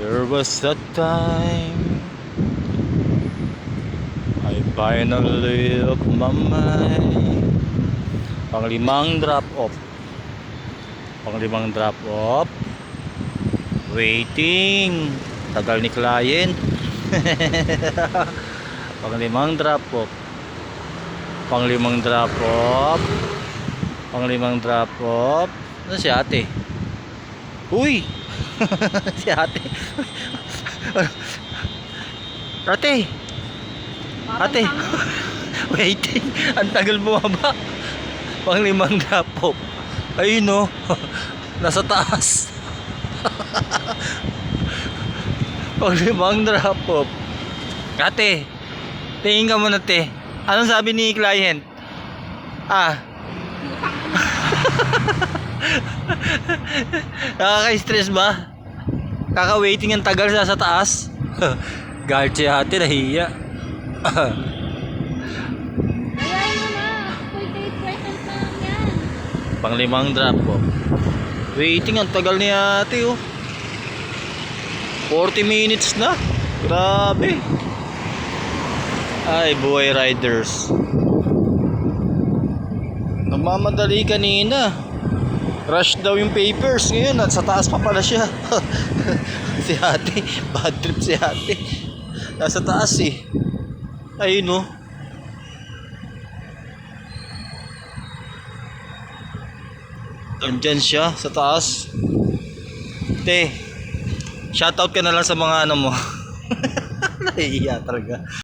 There was a time I finally up my mind. Panglimang drop off. Panglimang drop off. Waiting. Tagal ni client. Panglimang drop off. Panglimang drop off. Panglimang drop off. Ano si ate? Uy! Si ate. Ate. Ate. Waiting. Ang tagal bumaba. Panglimang drop off. Ayun no. Nasa taas. Panglimang drop off. Ate. Tingin ka muna te. Anong sabi ni client? Nakaka-stress ba? Kaka-waiting ang tagal sa taas. Galit si ate, nahiya. Ayaw mo na. 48% na lang yan. Panglimang drop po. Waiting ang tagal ni ate oh. 40 minutes na. Grabe. Ay, buhay riders. Nagmamadali kanina. Rush daw yung papers. Ngayon, sa taas pa pala siya. Si ate. Bad trip si ate. Nasa taas eh. Ayun oh. Andyan siya sa taas. Te, shoutout ka na lang sa mga ano mo. Nahihiya talaga.